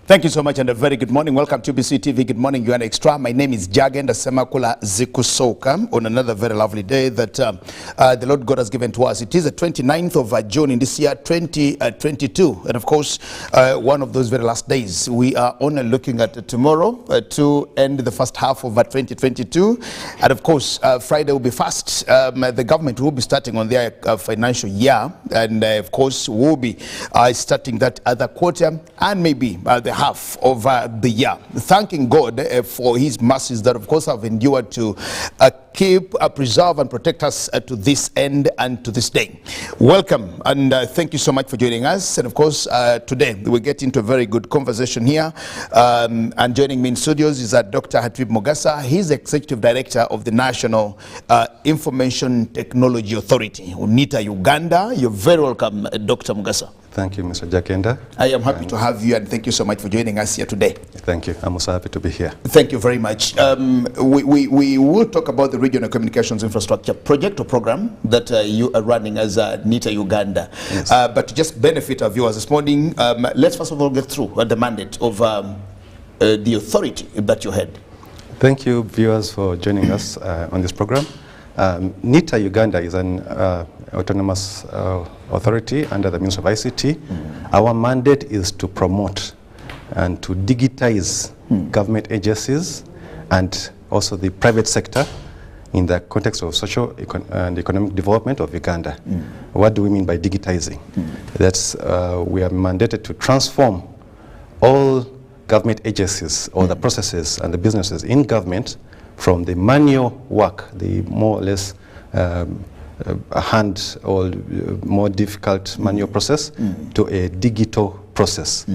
Thank you so much and a very good morning. Welcome to BC TV. Good morning, Uganda Extra. My name is Jagenda Semakula Zikusoka on another very lovely day that the Lord God has given to us. It is the 29th of June in this year, 2022. And of course, one of those very last days. We are only looking at tomorrow to end the first half of 2022. And of course, Friday will be fast. The government will be starting on their financial year. And of course, we'll be starting that other quarter and maybe the half of the year, thanking God for his mercies that of course have endured to keep, preserve and protect us to this end and to this day. Welcome and thank you so much for joining us. And of course today we get into a very good conversation here, and joining me in studios is Dr. Hatib Mugasa. He's Executive Director of the National Information Technology Authority, UNITA Uganda. You're very welcome, Dr. Mugasa. Thank you, Mr. Jakenda. I am happy to have you and thank you so much for joining us here today. Thank you. I'm also happy to be here. Thank you very much. We will talk about the Regional Communications Infrastructure project or program that you are running as NITA Uganda. Yes. But to just benefit our viewers this morning, let's first of all get through the mandate of the authority that you head. Thank you, viewers, for joining us on this program. NITA Uganda is an autonomous authority under the Ministry of ICT. Our mandate is to promote and to digitize government agencies and also the private sector in the context of social and economic development of Uganda. What do we mean by digitizing? That's we are mandated to transform all government agencies, all the processes and the businesses in government from the manual work, the more or less a hand or more difficult manual process to a digital process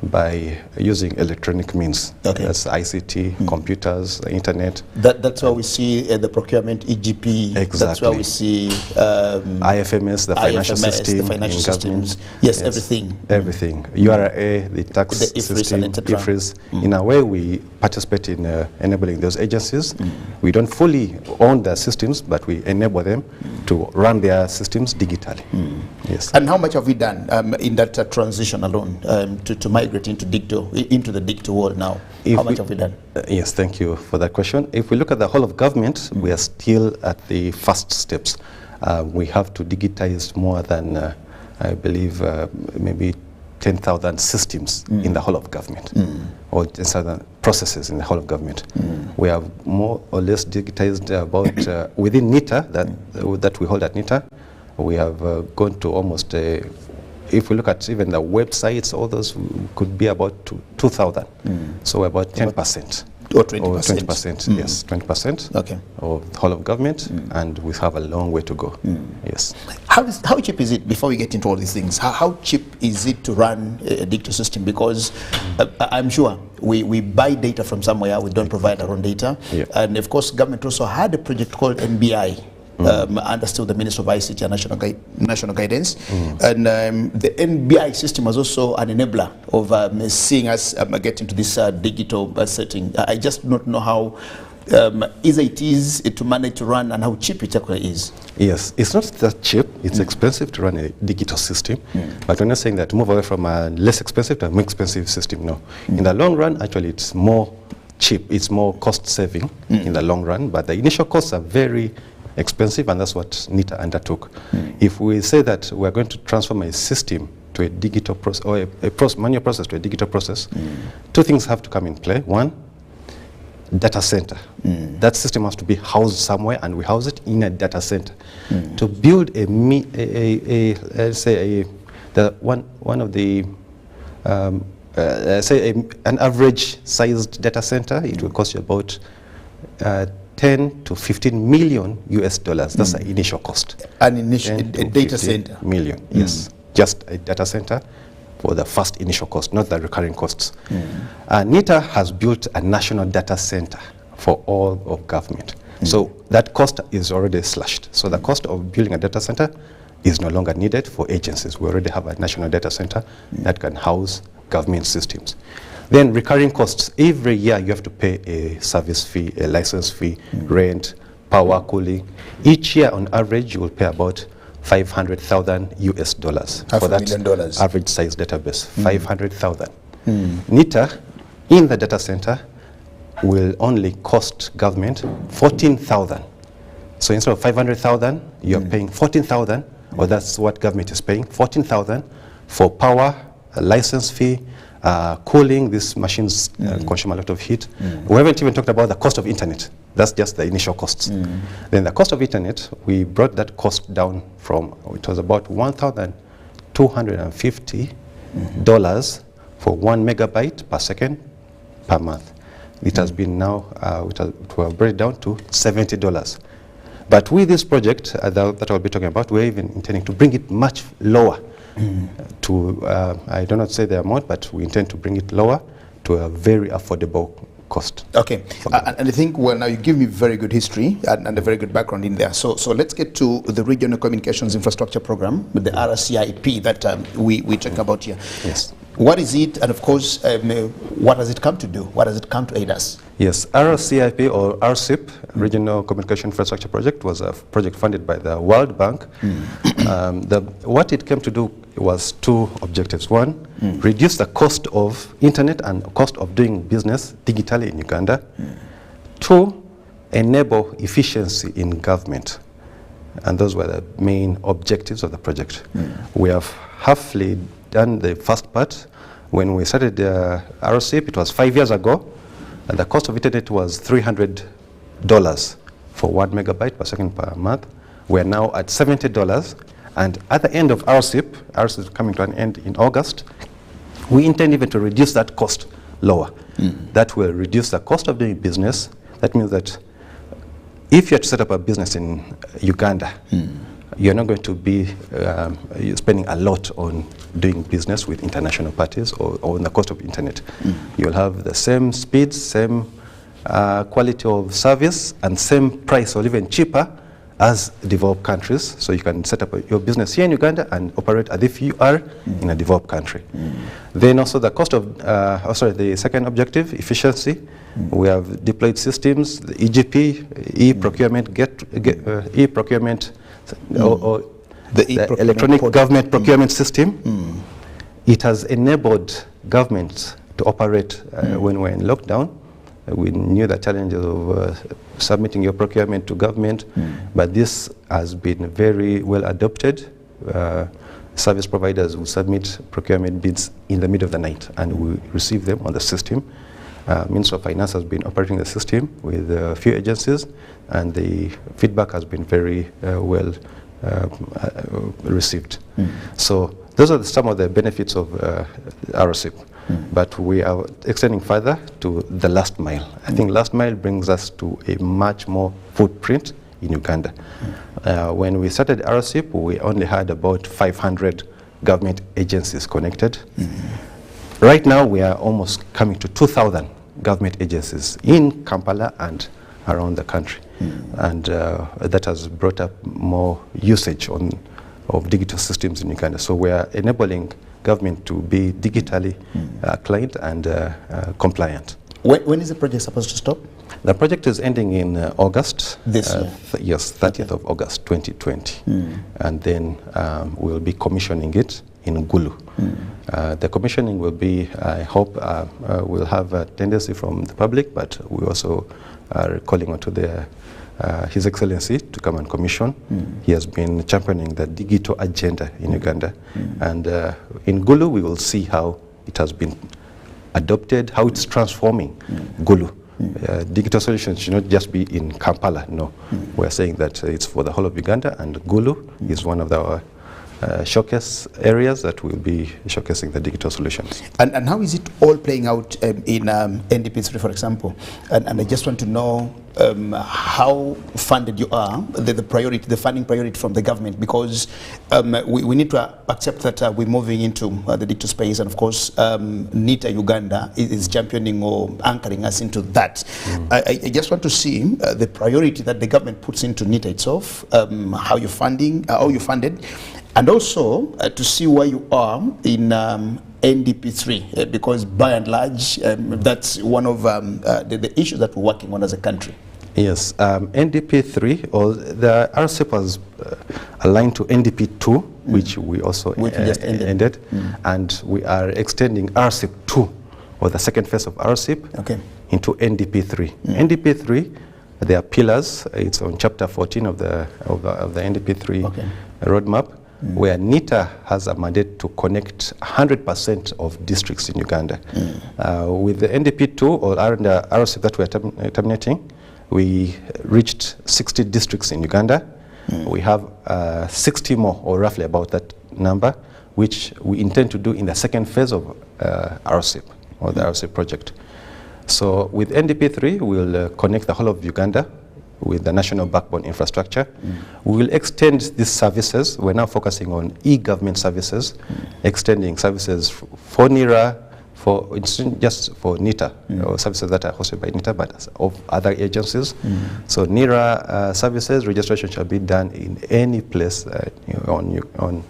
by using electronic means. Okay. That's ICT, computers, the internet. That's why we see the procurement, EGP. Exactly. That's why we see IFMS, the financial system, the financial in systems. government. Yes, everything. Everything. URA, the tax The IFRS system, and etc. IFRS. In a way, we participate in enabling those agencies. We don't fully own their systems, but we enable them to run their systems digitally. Yes. And how much have we done in that transition alone to migrate into the digital world now? How much have we done? Yes, thank you for that question. If we look at the whole of government, we are still at the first steps. We have to digitize more than, I believe, maybe 10,000 systems in the whole of government, or 10,000 processes in the whole of government. We have more or less digitized about, within NITA, that we hold at NITA, we have gone to almost, if we look at even the websites, all those could be about 2,000. So about 10%. Or 20%. Or 20%, yes, 20% Okay. of the whole of government, and we have a long way to go. Yes. How cheap is it, before we get into all these things, how cheap is it to run a digital system? Because I'm sure we buy data from somewhere, we don't provide our own data. Yeah. And of course, government also had a project called NBI, under still the Ministry of ICT and National Guidance. And the NBI system was also an enabler of seeing us get into this digital setting. I just don't know how easy it is to manage to run and how cheap it actually is. Yes, it's not that cheap. It's expensive to run a digital system. But we're not saying that to move away from a less expensive to a more expensive system, no. In the long run, actually, it's more cheap. It's more cost saving in the long run. But the initial costs are very expensive, and that's what NITA undertook. If we say that we're going to transform a system to a digital process, or a manual process to a digital process, two things have to come in play. One, data center. That system has to be housed somewhere, and we house it in a data center. To build let's say one of the say an average sized data center, it will cost you about 10 to 15 million US dollars. That's the initial cost. An initial data center. Million, yes. Just a data center for the first initial cost, not the recurring costs. NITA has built a national data center for all of government. So that cost is already slashed. So the cost of building a data center is no longer needed for agencies. We already have a national data center that can house government systems. Then recurring costs, every year you have to pay a service fee, a license fee, rent, power, cooling. Each year on average you will pay about 500,000 US dollars for that $500,000. average size database. 500,000. NITA in the data center will only cost government 14,000. So instead of 500,000, you're paying 14,000, or that's what government is paying, 14,000 for power, a license fee, cooling. These machines consume a lot of heat. We haven't even talked about the cost of internet. That's just the initial costs. Then the cost of internet, we brought that cost down from, it was about $1,250 for 1 megabyte per second per month. It has been now, it will bring it down to $70. But with this project that I'll be talking about, we're even intending to bring it much lower to, I do not say the amount, but we intend to bring it lower to a very affordable cost. Okay, and I think, well, now you give me very good history and a very good background in there. So let's get to the Regional Communications Infrastructure Program, with the RCIP that we talk about here. Yes. What is it, and of course, what does it come to do? What does it come to aid us? Yes, RCIP or RCIP, Regional Communication Infrastructure Project, was a project funded by the World Bank. What it came to do was two objectives. One, reduce the cost of internet and cost of doing business digitally in Uganda. Two, enable efficiency in government. And those were the main objectives of the project. We have halfly done the first part. When we started the RCIP, it was 5 years ago, and the cost of internet was $300 for 1 megabyte per second per month. We're now at $70, and at the end of RCIP is coming to an end in August, we intend even to reduce that cost lower. That will reduce the cost of doing business. That means that if you have to set up a business in Uganda, you're not going to be spending a lot on doing business with international parties or on the cost of internet. You'll have the same speeds, same quality of service, and same price, or even cheaper as developed countries. So you can set up your business here in Uganda and operate as if you are in a developed country. Then also the cost of, the second objective, efficiency. We have deployed systems, the EGP, e-procurement, e-procurement, or the electronic government procurement system. It has enabled governments to operate when we're in lockdown. We knew the challenges of submitting your procurement to government, but this has been very well adopted. Service providers will submit procurement bids in the middle of the night, and we receive them on the system. Ministry of Finance has been operating the system with a few agencies, and the feedback has been very well received. So those are some of the benefits of RCIP. But we are extending further to the last mile. I think last mile brings us to a much more footprint in Uganda. When we started RCIP, we only had about 500 government agencies connected. Right now, we are almost coming to 2,000 government agencies in Kampala and around the country. And that has brought up more usage of digital systems in Uganda. So we are enabling government to be digitally client and compliant. When is the project supposed to stop? The project is ending in August. This year? Yes, 30th of August 2020. And then we'll be commissioning it in Gulu. The commissioning will be, I hope, we'll have a tendency from the public, but we also are calling on to His Excellency to come and commission. He has been championing the digital agenda in Uganda. And in Gulu, we will see how it has been adopted, how it's transforming Gulu. Digital solutions should not just be in Kampala, no. We're saying that it's for the whole of Uganda, and Gulu is one of our showcase areas that will be showcasing the digital solutions. And how is it all playing out in NDP3, for example? And I just want to know how funded you are, the funding priority from the government, because we need to accept that we're moving into the digital space, and of course NITA Uganda is championing or anchoring us into that. I just want to see the priority that the government puts into NITA itself, how you're funding, how you funded, and also to see where you are in NDP3, because by and large, that's one of the issues that we're working on as a country. Yes, NDP3, or the RCP was aligned to NDP2, which we also just ended. And we are extending RCP2, or the second phase of RCP, into NDP3. NDP3, there are pillars. It's on chapter 14 of the NDP3 roadmap, where NITA has a mandate to connect 100% of districts in Uganda. With the NDP2, or the RCP that we are terminating, we reached 60 districts in Uganda. We have 60 more, or roughly about that number, which we intend to do in the second phase of RCP, or the RCP project. So with NDP3, we'll connect the whole of Uganda with the national backbone infrastructure. We will extend these services. We're now focusing on e-government services, extending services for NIRA, it's not just for NITA, or services that are hosted by NITA, but of other agencies. So NIRA services registration shall be done in any place on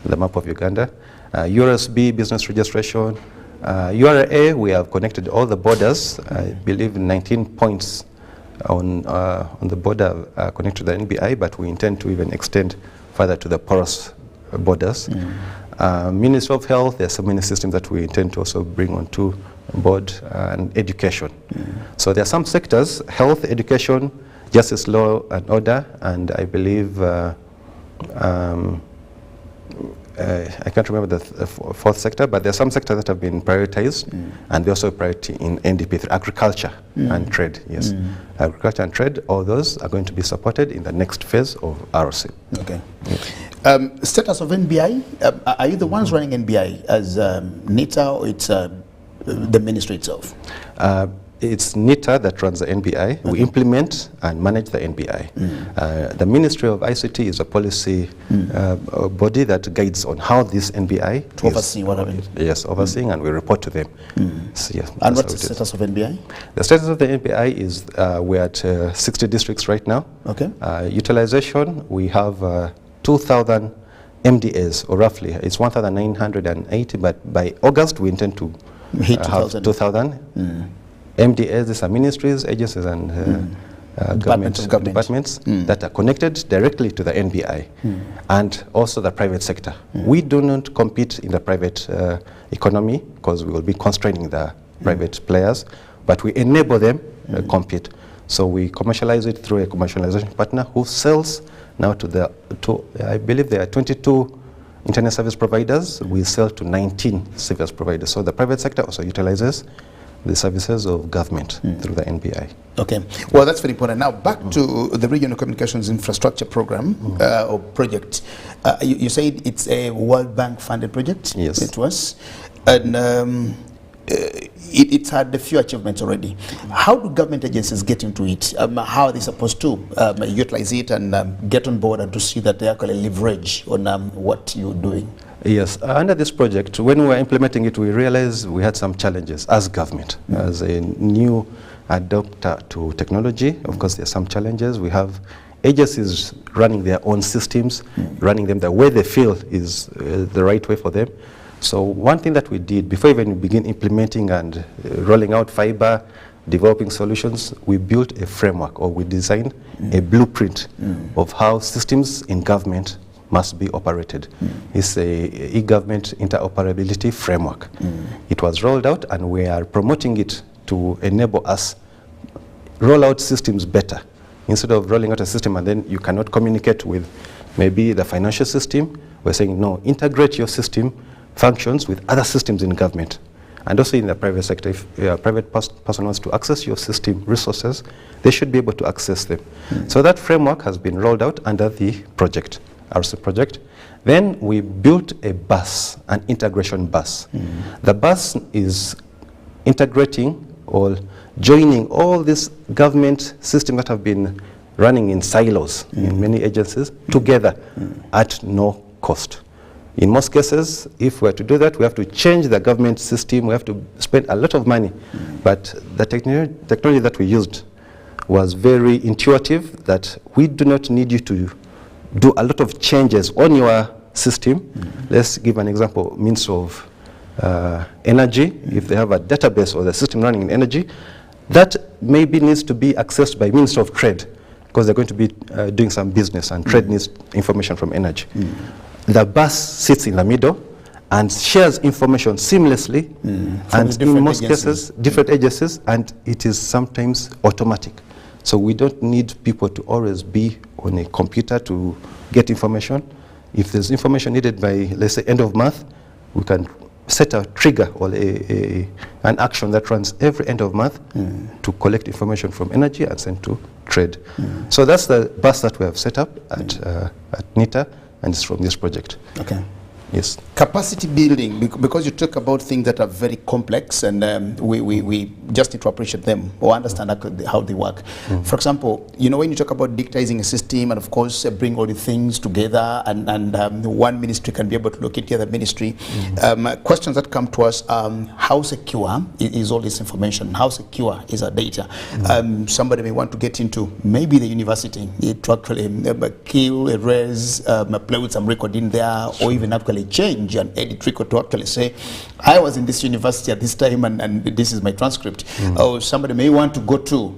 the map of Uganda. URSB business registration. URA, we have connected all the borders. I believe 19 points on the border connected to the NBI, but we intend to even extend further to the porous borders. Ministry of Health, there are so many systems that we intend to also bring onto board, and education. So there are some sectors: health, education, justice, law and order, and I believe I can't remember the fourth sector, but there are some sectors that have been prioritized, and they also priority in NDP3, agriculture and trade. Yes, agriculture and trade, all those are going to be supported in the next phase of RC. Okay. Status of NBI, are you the ones running NBI as NITA, or it's the ministry itself? It's NITA that runs the NBI. We implement and manage the NBI. The Ministry of ICT is a policy body that guides on how this NBI to oversee what happens. Yes, overseeing, and we report to them. So, yes, and what's the status of NBI? The status of the NBI is we're at 60 districts right now. Okay. Utilization, we have 2,000 MDAs, or roughly, it's 1,980, but by August we intend to hit 2,000. MDAs, these are ministries, agencies, and departments that are connected directly to the NBI, and also the private sector. We do not compete in the private economy, because we will be constraining the private players, but we enable them compete. So we commercialize it through a commercialization partner who sells now to I believe there are 22 internet service providers. We sell to 19 service providers. So the private sector also utilizes the services of government through the NBI. Okay, well, that's very important. Now back to the Regional Communications Infrastructure Program or project. You said it's a World Bank funded project? Yes. It was. And it's had a few achievements already. How do government agencies get into it? How are they supposed to utilize it and get on board and to see that they actually leverage on what you're doing? Yes, under this project, when we were implementing it, we realized we had some challenges as government, as a new adopter to technology. Of course, there are some challenges. We have agencies running their own systems, running them the way they feel is the right way for them. So one thing that we did before even we begin implementing and rolling out fiber, developing solutions, we built a framework, or we designed a blueprint of how systems in government must be operated. It's a e-government interoperability framework. It was rolled out, and we are promoting it to enable us roll out systems better. Instead of rolling out a system and then you cannot communicate with maybe the financial system, we're saying no, integrate your system functions with other systems in government. And also in the private sector, if a private person wants to access your system resources, they should be able to access them. So that framework has been rolled out under the project, RC project. Then we built a bus, an integration bus. The bus is integrating or joining all these government systems that have been running in silos in many agencies together at no cost. In most cases, if we are to do that, we have to change the government system, we have to spend a lot of money. But the technology that we used was very intuitive, that we do not need you to do a lot of changes on your system. Let's give an example, means of energy. If they have a database or the system running in energy, That maybe needs to be accessed by Minister of Trade, because they're going to be doing some business, and trade needs information from energy. The bus sits in the middle and shares information seamlessly, and in most cases, different agencies, and it is sometimes automatic. So we don't need people to always be on a computer to get information. If there's information needed by, let's say, end of month, we can set a trigger or an action that runs every end of month to collect information from energy and send to trade. So that's the bus that we have set up at NITA, and it's from this project. Okay. Yes. Capacity building, because you talk about things that are very complex, and we just need to appreciate them or understand how they work. For example, you know, when you talk about digitizing a system, and of course bring all the things together, and one ministry can be able to locate the other ministry, questions that come to us, how secure is all this information? How secure is our data? Somebody may want to get into maybe the university to actually kill, erase, play with some record in there, or even actually change and edit record to actually say, I was in this university at this time, and this is my transcript. Or somebody may want to go to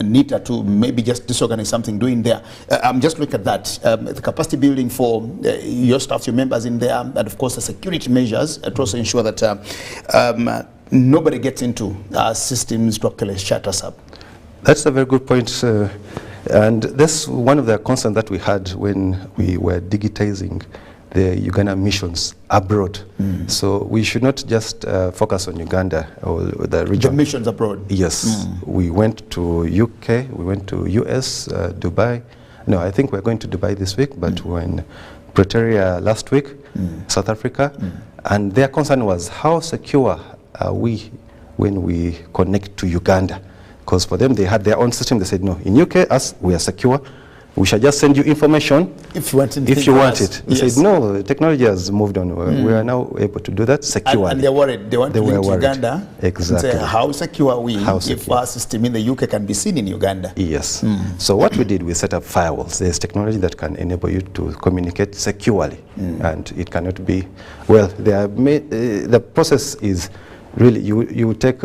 NITA to maybe just disorganize something doing there. I'm just looking at that. The capacity building for your staff, your members in there, and of course the security measures to also ensure that nobody gets into systems to actually shut us up. That's a very good point. And that's one of the concerns that we had when we were digitizing the Uganda missions abroad. So we should not just focus on Uganda or the region. The missions abroad? Yes. We went to UK, we went to US, Dubai. No, I think we're going to Dubai this week, but we're in Pretoria last week, South Africa. And their concern was, how secure are we when we connect to Uganda? Because for them, they had their own system. They said, no, in UK, us, we are secure. We shall just send you information if you want it. We said, no, technology has moved on. We are now able to do that securely. And they're worried. They want to link to Uganda. Exactly. And say, how secure are we if our system in the UK can be seen in Uganda? Yes. So what we did, we set up firewalls. There's technology that can enable you to communicate securely. And it cannot be, well, the process is really, you take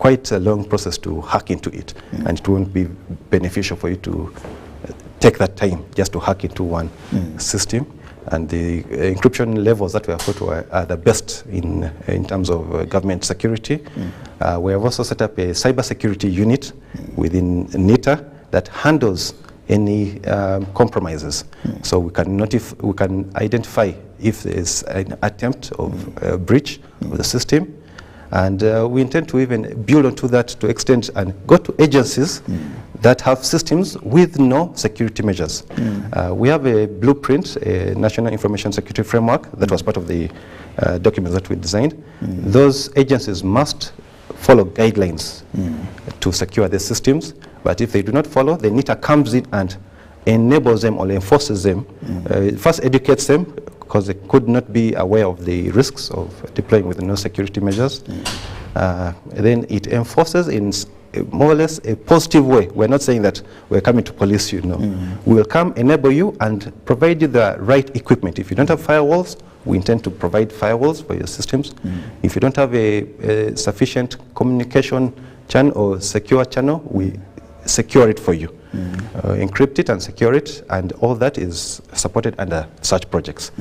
quite a long process to hack into it. And it won't be beneficial for you to take that time just to hack into one system. And the encryption levels that we have put are the best in terms of government security. We have also set up a cybersecurity unit within NITA that handles any compromises. So we can identify if there is an attempt of a breach of the system. And we intend to even build onto that to extend and go to agencies that have systems with no security measures. We have a blueprint, a National Information Security Framework, that was part of the documents that we designed. Those agencies must follow guidelines to secure their systems, but if they do not follow, the NITA comes in and enables them or enforces them, first educates them, because they could not be aware of the risks of deploying with no security measures. Then it enforces in more or less a positive way. We're not saying that we're coming to police you, no. We will come, enable you, and provide you the right equipment. If you don't have firewalls, we intend to provide firewalls for your systems. If you don't have a sufficient communication channel or secure channel, we secure it for you. Encrypt it and secure it, and all that is supported under such projects.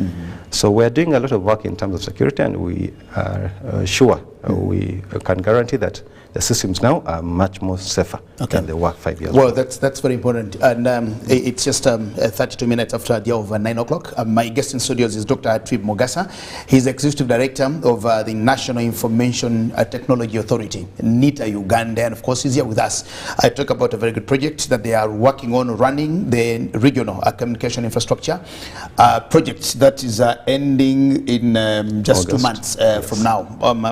So we're doing a lot of work in terms of security, and we are sure we can guarantee that the systems now are much more safer than they were 5 years ago. Well, that's very important. And it's just 32 minutes after the hour of 9 o'clock. My guest in studios is Dr. Trib Mogasa. He's Executive Director of the National Information Technology Authority, NITA Uganda, and of course he's here with us. I talk about a very good project that they are working on, running the regional communication infrastructure project that is ending in just August. 2 months from now,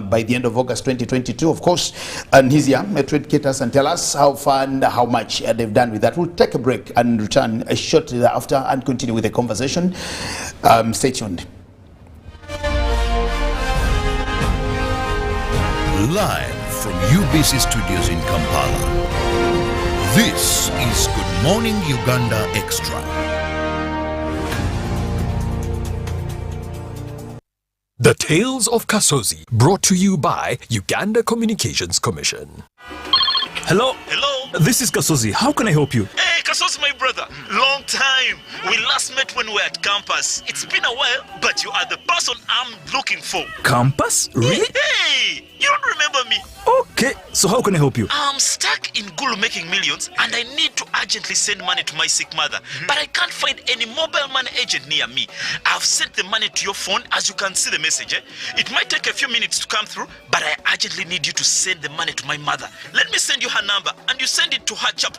by the end of August 2022, of course. And he's here to educate us and tell us how far and how much they've done with that. We'll take a break and return shortly thereafter and continue with the conversation. Stay tuned. Live from UBC Studios in Kampala, this is Good Morning Uganda Extra. The Tales of Kasozi, brought to you by Uganda Communications Commission. Hello? Hello? This is Kasozi. How can I help you? Hey, Kaso's my brother. Long time. We last met when we were at campus. It's been a while, but you are the person I'm looking for. Campus? Really? Hey, you don't remember me? Okay, so how can I help you? I'm stuck in Gulu making millions, and I need to urgently send money to my sick mother. But I can't find any mobile money agent near me. I've sent the money to your phone, as you can see the message. It might take a few minutes to come through, but I urgently need you to send the money to my mother. Let me send you her number, and you send it to her chap.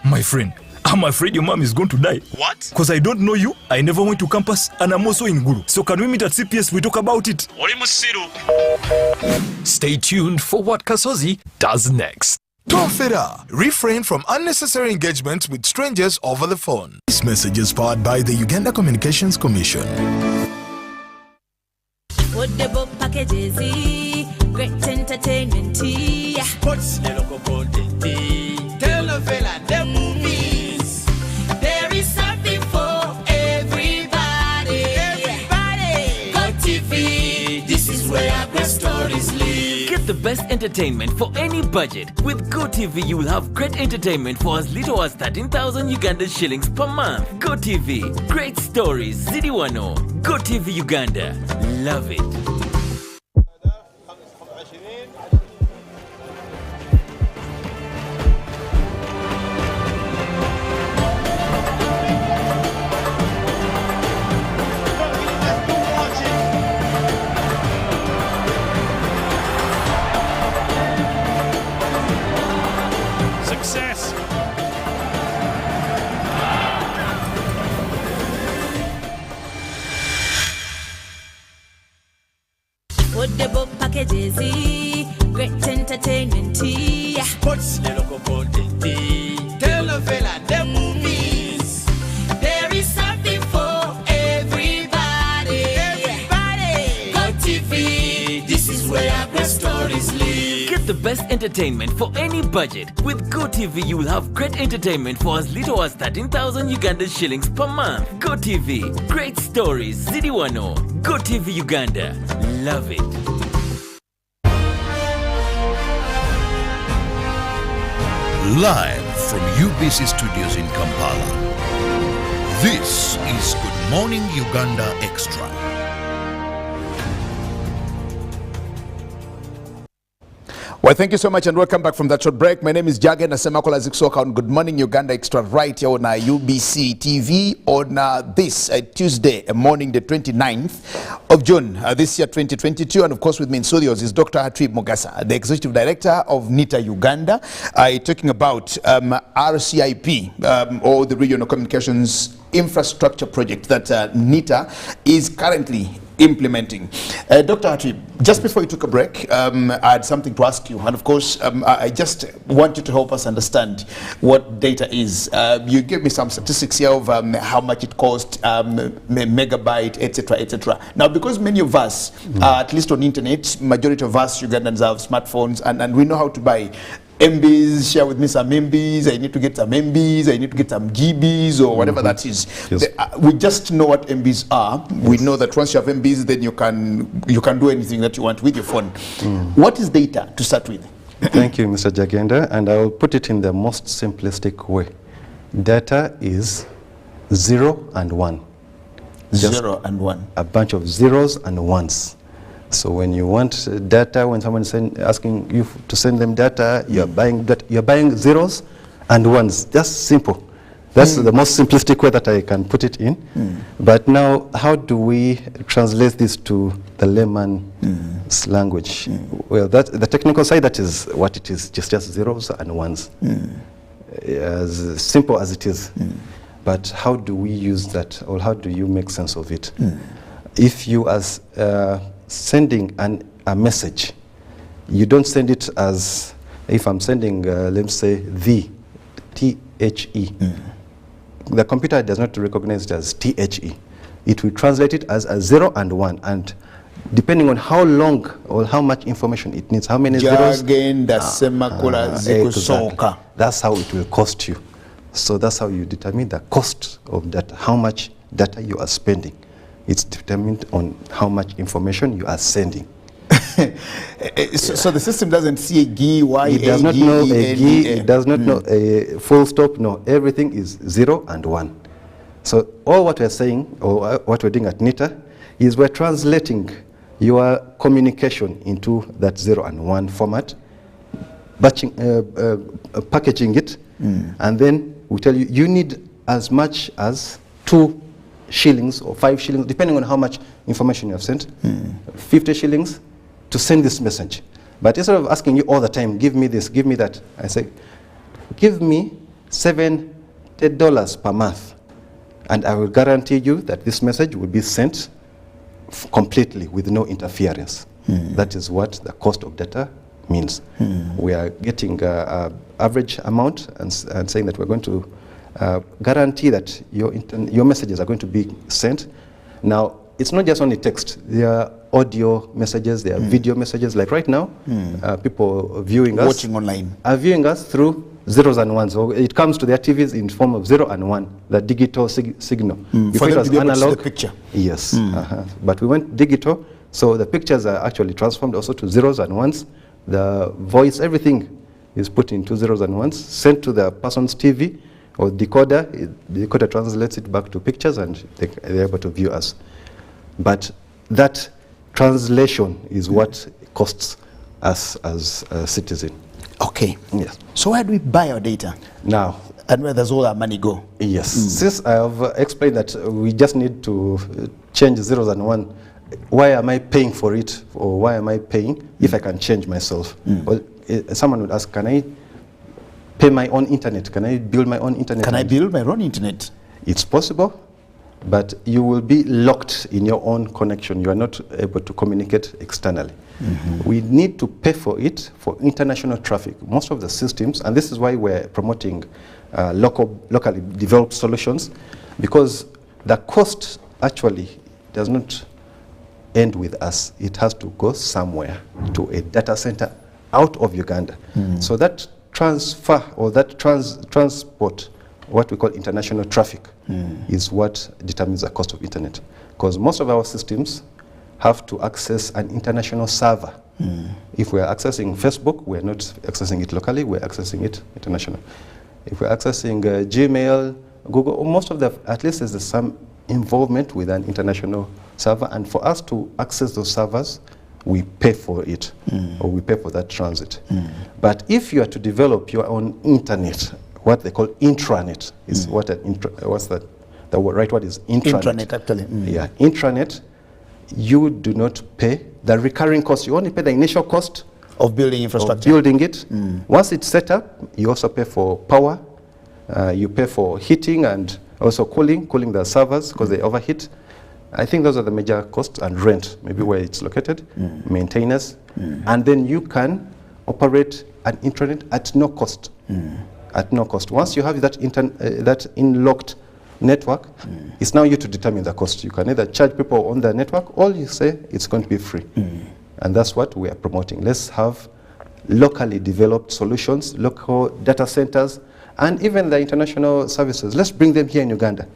My friend, I'm afraid your mom is going to die. What? Because I don't know you, I never went to campus, and I'm also in Gulu. So can we meet at CPS, we talk about it? Stay tuned for what Kasozi does next. Tofera. Refrain from unnecessary engagement with strangers over the phone. This message is powered by the Uganda Communications Commission. Football packages, great entertainment, sports, local content, telenovela, the movies. There is something for everybody. Go TV, this is where great stories live. Get the best entertainment for any budget. With GoTV, you will have great entertainment for as little as 13,000 Uganda shillings per month. GoTV, great stories, Zidiwano. GoTV Uganda, love it. Football packages, great entertainment, sports, local content, telenovela, the movies. There is something for everybody. Go TV, this is where great stories live. Get the best entertainment for any budget. With GoTV, you will have great entertainment for as little as 13,000 Uganda shillings per month. GoTV, great stories, Zidiwano. GoTV Uganda, love it. Live from UBC Studios in Kampala, this is Good Morning Uganda Extra. Well, thank you so much and welcome back from that short break. My name is Jagen Nasemakola Ziksoka on Good Morning Uganda Extra right here on UBC TV on this Tuesday morning, the 29th of June this year 2022. And of course with me in studios is Dr. Hatwib Mugasa, the Executive Director of NITA Uganda, talking about RCIP or the Regional Communications Infrastructure Project that NITA is currently implementing. Dr. Hatwib, just before you took a break, I had something to ask you, and of course I just want you to help us understand what data is. You gave me some statistics here of how much it cost, megabyte, etc., etc. Now, because many of us, at least on internet, majority of us Ugandans have smartphones, and we know how to buy MBs, share with me some MBs, I need to get some MBs, I need to get some GBs or whatever that is. Yes. We just know what MBs are. Yes. We know that once you have MBs, then you can do anything that you want with your phone. What is data to start with? Thank you, Mr. Jagenda, and I will put it in the most simplistic way. Data is 0 and 1. Just 0 and 1. a bunch of zeros and ones. So when you want data, when someone is asking you to send them data, you're buying zeros and ones. Just simple. That's the most simplistic way that I can put it in. But now, how do we translate this to the layman's language? Well, the technical side, that is what it is, just zeros and ones. As simple as it is. But how do we use that, or how do you make sense of it? If you as sending a message, you don't send it as, if I'm sending, let's say, THE. The computer does not recognize it as THE. It will translate it as a 0 and 1, and depending on how long or how much information it needs, how many zeros. Exactly. That's how it will cost you. So that's how you determine the cost of that, how much data you are spending. It's determined on how much information you are sending. So the system doesn't see a G, Y, It does not know a G, it does not know a full stop, no. Everything is 0 and 1. So all what we're saying, or what we're doing at NITA, is we're translating your communication into that 0 and 1 format, packaging it, and then we tell you, you need as much as 2 shillings or 5 shillings, depending on how much information you have sent, 50 shillings to send this message. But instead of asking you all the time, give me this, give me that, I say, give me $70 per month, and I will guarantee you that this message will be sent completely with no interference. That is what the cost of data means. We are getting average amount and saying that we're going to guarantee that your messages are going to be sent. Now, it's not just only text. There are audio messages, there are video messages. Like right now, people viewing us, watching online, are viewing us through zeros and ones. So it comes to their TVs in form of 0 and 1, the digital signal. For them to be able to see analog, the picture. Yes, but we went digital, so the pictures are actually transformed also to zeros and ones. The voice, everything is put into zeros and ones, sent to the person's TV or decoder. The decoder translates it back to pictures, and they're able to view us. But that translation is what costs us as a citizen. Okay. Yes. So where do we buy our data? Now. And where does all our money go? Yes. Since I have explained that we just need to change zeros and one, why am I paying for it, or why am I paying if I can change myself? Well, someone would ask, can I pay my own internet? Can I build my own internet? Can I build my own internet? It's possible, but you will be locked in your own connection. You are not able to communicate externally. We need to pay for it for international traffic. Most of the systems, and this is why we're promoting locally developed solutions, because the cost actually does not end with us. It has to go somewhere to a data center out of Uganda. So that transfer or that transport, what we call international traffic, is what determines the cost of internet. Because most of our systems have to access an international server. If we are accessing Facebook, we're not accessing it locally, we're accessing it international. If we're accessing Gmail, Google, most of the, at least there's some involvement with an international server, and for us to access those servers, we pay for it, or we pay for that transit. But if you are to develop your own internet, what they call intranet, is what what's that? The right word is intranet. Intranet, actually. Yeah, intranet, you do not pay the recurring cost. You only pay the initial cost of building infrastructure. Of building it. Once it's set up, you also pay for power, you pay for heating and also cooling the servers because they overheat. I think those are the major costs, and rent, maybe where it's located, maintenance, and then you can operate an intranet at no cost. At no cost. Once you have that in-locked network, it's now you to determine the cost. You can either charge people on the network, or you say it's going to be free. And that's what we are promoting. Let's have locally developed solutions, local data centers, and even the international services. Let's bring them here in Uganda.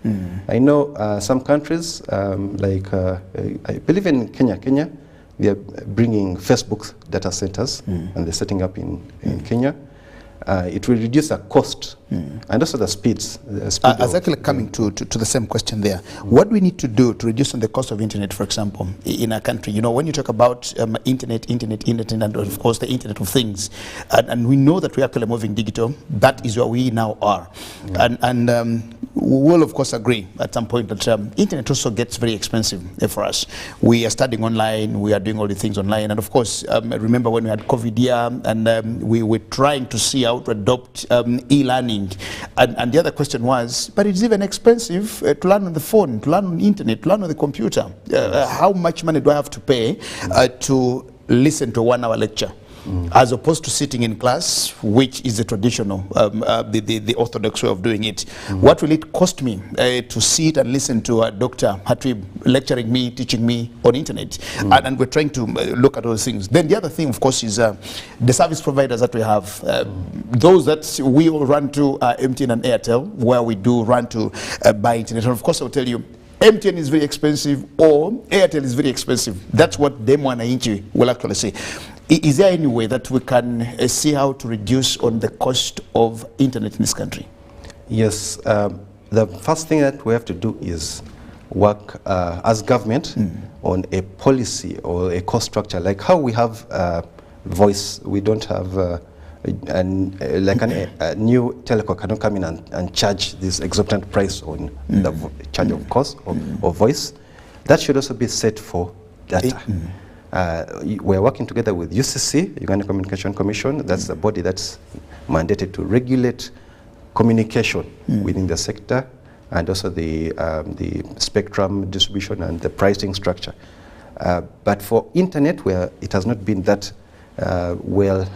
I know some countries, like I believe in Kenya, they are bringing Facebook data centers, and they're setting up in Kenya. It will reduce the cost and also the speeds. I was actually coming to the same question there. What do we need to do to reduce on the cost of internet, for example, in our country? You know, when you talk about internet, and of course the Internet of Things, and we know that we're actually moving digital, that is where we now are. And we will, of course, agree at some point that internet also gets very expensive for us. We are studying online, we are doing all the things online, and of course, remember when we had COVID here, and we were trying to see how to adopt e-learning, and the other question was, but it's even expensive to learn on the phone, to learn on the internet, to learn on the computer. How much money do I have to pay to listen to a 1-hour lecture? As opposed to sitting in class, which is the traditional, the orthodox way of doing it. What will it cost me to sit and listen to a Dr. Hatwib lecturing me, teaching me on internet? And we're trying to look at those things. Then the other thing, of course, is the service providers that we have. Those that we all run to MTN and Airtel, where we do run to buy internet. And of course, I'll tell you, MTN is very expensive or Airtel is very expensive. That's what them wananchi will actually say. Is there any way that we can see how to reduce on the cost of internet in this country? Yes, the first thing that we have to do is work as government on a policy or a cost structure, like how we have voice. We don't have a new telco cannot come in and charge this exorbitant price on the charge of cost of voice. That should also be set for data. We're working together with UCC, Uganda Communication Commission. That's the body that's mandated to regulate communication within the sector, and also the spectrum distribution and the pricing structure. But for internet, where it has not been that well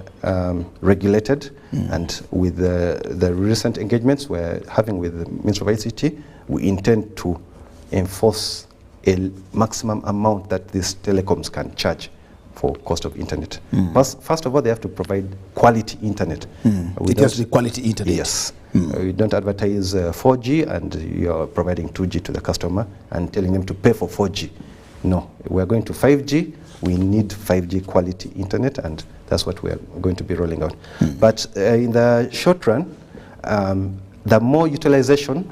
regulated, and with the recent engagements we're having with the Ministry of ICT, we intend to enforce a maximum amount that these telecoms can charge for cost of internet. First of all, they have to provide quality internet. It has to be quality internet. Yes. You don't advertise 4G and you're providing 2G to the customer and telling them to pay for 4G. No, we're going to 5G. We need 5G quality internet, and that's what we're going to be rolling out. But in the short run, the more utilization,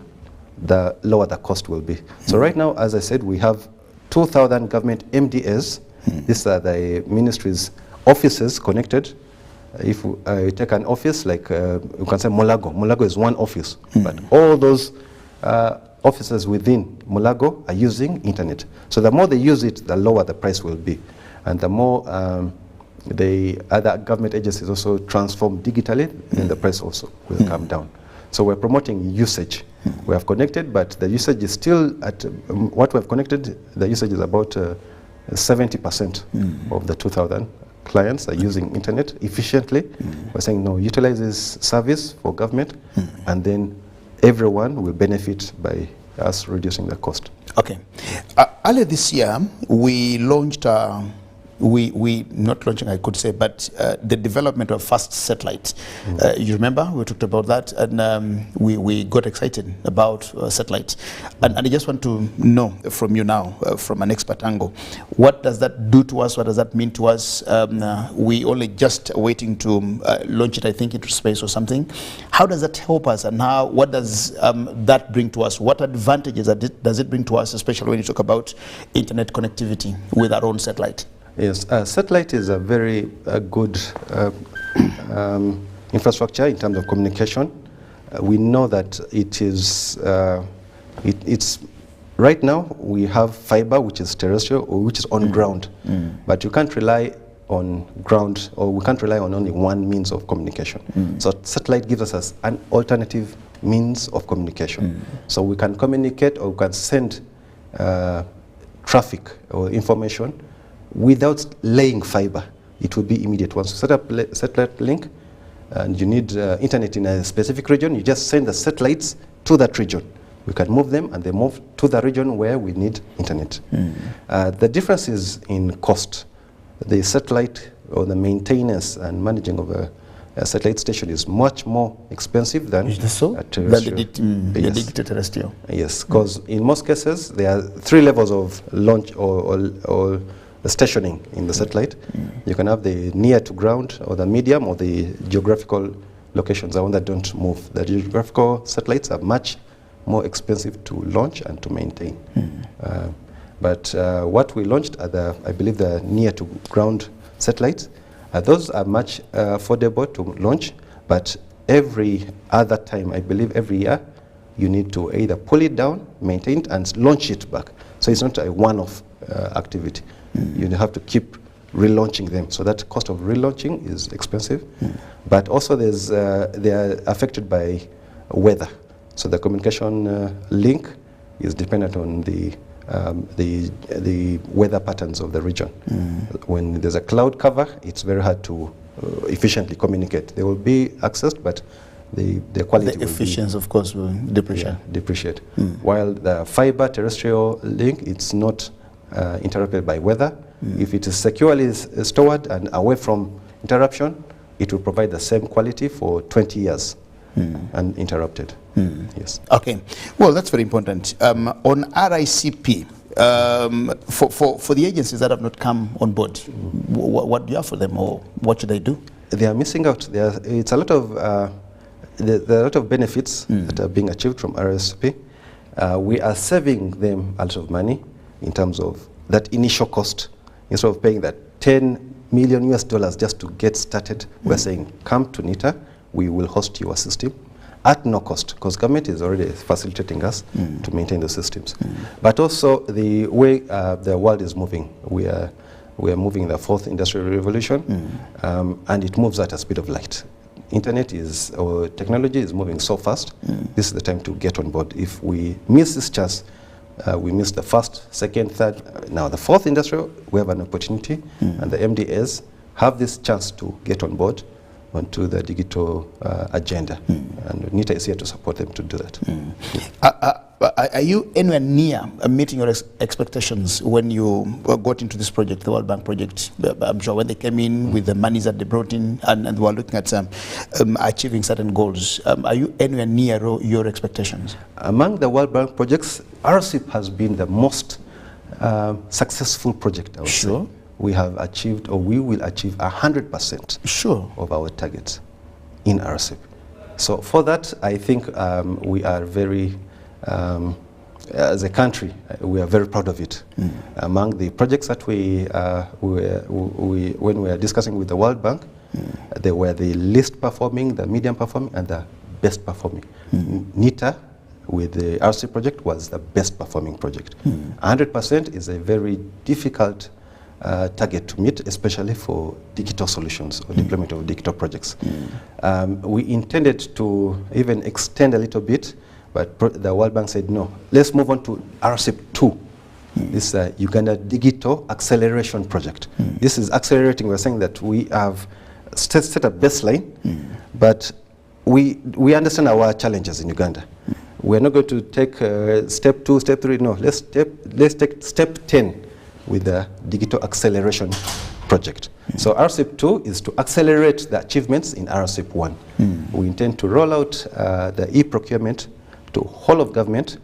the lower the cost will be. So right now, as I said, we have 2,000 government MDAs. These are the ministry's offices connected. If you take an office like, you can say Mulago. Mulago is one office, but all those offices within Mulago are using internet. So the more they use it, the lower the price will be. And the more the other government agencies also transform digitally, then the price also will come down. So we're promoting usage. We have connected, but the usage is still at, what we have connected, the usage is about 70% of the 2,000 clients are using internet efficiently. We're saying, no, utilize this service for government, and then everyone will benefit by us reducing the cost. Okay. Earlier this year, we launched, not launching, I could say, but the development of fast satellite. You remember, we talked about that, and we got excited about satellite. And I just want to know from you now, from an expert angle, what does that do to us? What does that mean to us? We only just waiting to launch it, I think, into space or something. How does that help us, and what does that bring to us? What advantages does it bring to us, especially when you talk about internet connectivity with our own satellite? Yes, satellite is a very good infrastructure in terms of communication. We know that it is, it's right now we have fiber, which is terrestrial or which is on ground, but you can't rely on ground, or we can't rely on only one means of communication. So satellite gives us an alternative means of communication. So we can communicate, or we can send traffic or information without laying fiber. It will be immediate. Once you set up satellite link and you need internet in a specific region, you just send the satellites to that region. We can move them, and they move to the region where we need internet. The difference is in cost. The satellite, or the maintenance and managing of a satellite station, is much more expensive than a terrestrial. The digital terrestrial. Yes, because in most cases there are 3 levels of launch or the stationing in the satellite. You can have the near to ground, or the medium, or the geographical locations, the ones that don't move. The geographical satellites are much more expensive to launch and to maintain. But what we launched are I believe the near to ground satellites. Those are much affordable to launch, but every other time, I believe every year, you need to either pull it down, maintain it, and launch it back. So it's not a one-off activity. You have to keep relaunching them. So that cost of relaunching is expensive. But also they are affected by weather. So the communication link is dependent on the weather patterns of the region. When there's a cloud cover, it's very hard to efficiently communicate. They will be accessed, but the quality, the efficiency, of course, will depreciate. Yeah, depreciate. While the fiber terrestrial link, it's not interrupted by weather. If it is securely stored and away from interruption, it will provide the same quality for 20 years. uninterrupted. Yes. Okay. Well, that's very important. On RICP, for the agencies that have not come on board, what do you have for them, or what should they do? They are missing out. It's a lot of there are a lot of benefits that are being achieved from RSP. We are saving them a lot of money in terms of that initial cost. Instead of paying that $10 million just to get started, we're saying, come to NITA, we will host your system at no cost, because government is already facilitating us to maintain the systems. But also the way the world is moving, we are moving the fourth industrial revolution, and it moves at a speed of light. Internet or technology is moving so fast. This is the time to get on board. If we miss this chance, we miss the first, second, third, now the fourth industrial, we have an opportunity, and the MDAs have this chance to get on board onto the digital agenda, and NITA is here to support them to do that. Are you anywhere near meeting your expectations when you got into this project, the World Bank project? I'm sure when they came in with the monies that they brought in and they were looking at achieving certain goals, are you anywhere near your expectations? Among the World Bank projects, RCIP has been the most successful project, I would say. We have achieved, or we will achieve 100% of our targets in RCIP. So for that, I think we are very, as a country, we are very proud of it. Among the projects that when we are discussing with the World Bank, they were the least performing, the medium performing, and the best performing. NITA, with the RC project, was the best performing project. 100% is a very difficult target to meet, especially for digital solutions or deployment of digital projects. We intended to even extend a little bit, but the World Bank said no. Let's move on to RCIP 2. This is Uganda Digital Acceleration Project. This is accelerating. We're saying that we have set a baseline, but we understand our challenges in Uganda. We're not going to take step 2, step 3. No, let's take step 10 with the Digital Acceleration Project. So RCIP 2 is to accelerate the achievements in RCIP 1. We intend to roll out the e-procurement to whole of government,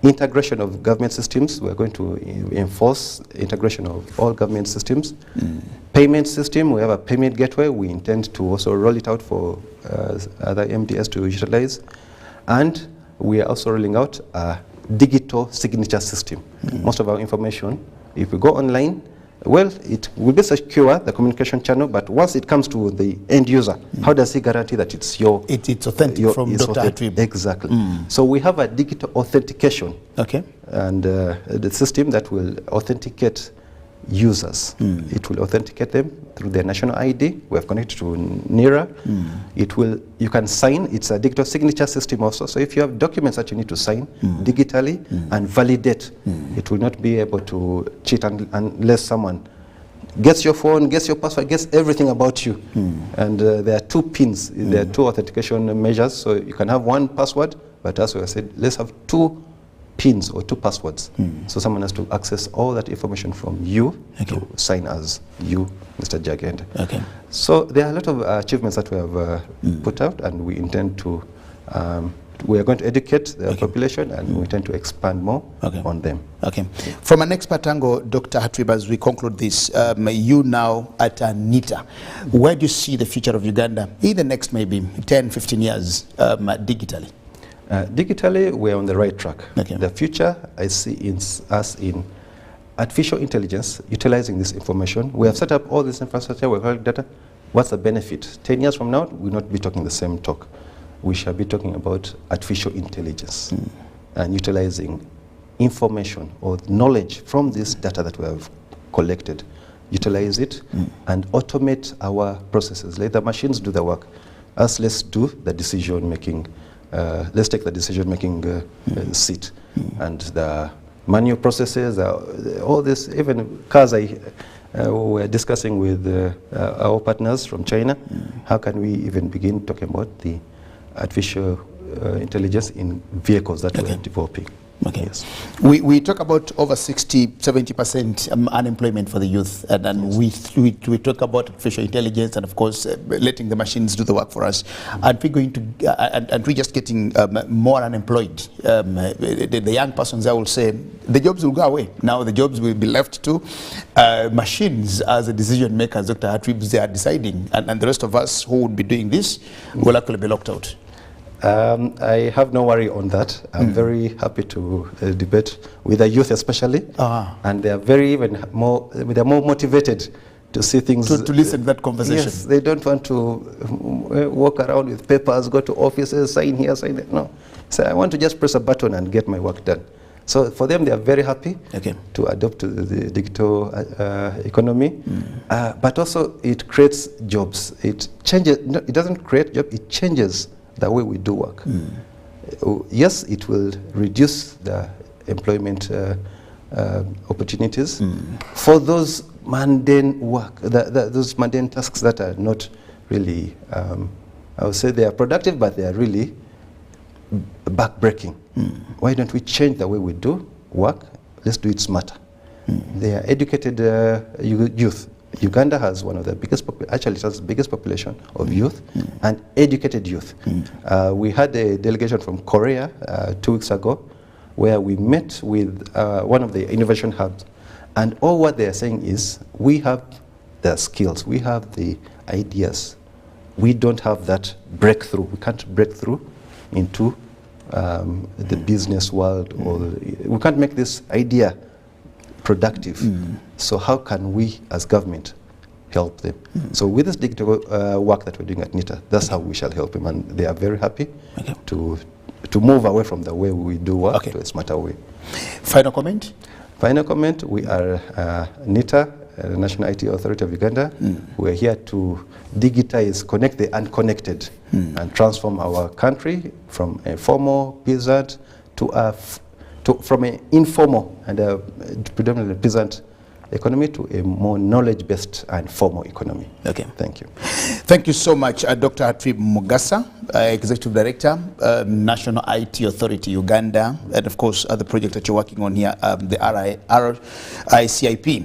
integration of government systems. We're going to enforce integration of all government systems. Payment system, we have a payment gateway. We intend to also roll it out for other MDS to utilize. And we are also rolling out a digital signature system. Most of our information, if we go online, well, it will be secure, the communication channel, but once it comes to the end user, how does he guarantee that it's your... It's authentic from Dr. Hatwib. Exactly. So we have a digital authentication. And the system that will authenticate users. It will authenticate them through their national ID. We have connected to NIRA. You can sign. It's a digital signature system also. So if you have documents that you need to sign digitally and validate, it will not be able to cheat unless someone gets your phone, gets your password, gets everything about you. And there are 2 pins. There are 2 authentication measures. So you can have 1 password, but as I said, let's have 2 pins or 2 passwords. So someone has to access all that information from you to sign as you, Mr. Jagenda. So there are a lot of achievements that we have put out, and we intend to, we are going to educate the population, and we intend to expand more on them. From an expert angle, Dr. Hatwib, as we conclude this, you now at NITA, where do you see the future of Uganda in the next maybe 10, 15 years digitally? Digitally, we're on the right track. The future, I see us in artificial intelligence, utilizing this information. We have set up all this infrastructure, we're collecting data. What's the benefit? 10 years from now, we'll not be talking the same talk. We shall be talking about artificial intelligence and utilizing information or knowledge from this data that we have collected. Utilize it and automate our processes. Let the machines do the work. Let's do the decision-making. Let's take the decision-making seat, and the manual processes, all this, even cars. We're discussing with our partners from China. How can we even begin talking about the artificial intelligence in vehicles that we're developing? Okay. Yes. We talk about over 60-70% unemployment for the youth, and we talk about artificial intelligence, and of course letting the machines do the work for us. And we're going to and we're just getting more unemployed. The young persons, I will say, the jobs will go away. Now the jobs will be left to machines as a decision makers. Dr. Hatribs, they are deciding, and the rest of us who would be doing this will actually be locked out. I have no worry on that. I'm very happy to debate with the youth especially, and they are they're more motivated to see things. To listen to that conversation. Yes, they don't want to walk around with papers, go to offices, sign here, sign there. No, so I want to just press a button and get my work done. So for them, they are very happy to adopt the digital economy, but also it creates jobs. It changes. No, it doesn't create jobs. It changes the way we do work. Yes, it will reduce the employment opportunities for those mundane work, those mundane tasks that are not really, I would say they are productive, but they are really back-breaking. Why don't we change the way we do work? Let's do it smarter. They are educated youth. Uganda has one of the biggest, actually it has the biggest population of youth and educated youth. We had a delegation from Korea 2 weeks ago where we met with one of the innovation hubs, and all what they are saying is we have the skills, we have the ideas, we don't have that breakthrough. We can't break through into the business world, or we can't make this idea productive. So how can we as government help them? So with this digital work that we're doing at NITA, that's how we shall help them, and they are very happy to move away from the way we do work to a smarter way. Final comment? Final comment, we are NITA, National IT Authority of Uganda. We're here to digitize, connect the unconnected and transform our country from a formal peasant to from an informal and a predominantly peasant economy to a more knowledge-based and formal economy. Okay. Thank you. Thank you so much, Dr. Hatrib Mugasa, Executive Director, National IT Authority Uganda, and of course the project that you're working on here, the RICIP.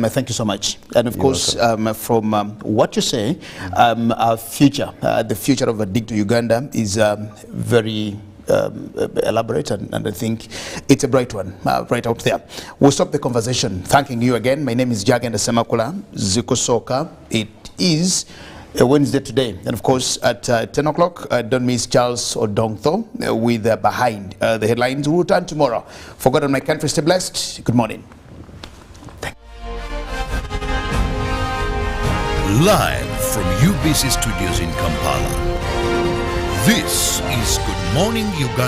Thank you so much. And of course, from what you say, our future, the future of a digital Uganda is very elaborate, and I think it's a bright one right out there. We'll stop the conversation. Thanking you again. My name is Jagenda Semakula Zikusoka. It is a Wednesday today, and of course at 10 o'clock, don't miss Charles Odongtho with Behind the Headlines. We'll return tomorrow. For God and my country, stay blessed. Good morning. Live from UBC Studios in Kampala. This is Good Morning Uganda.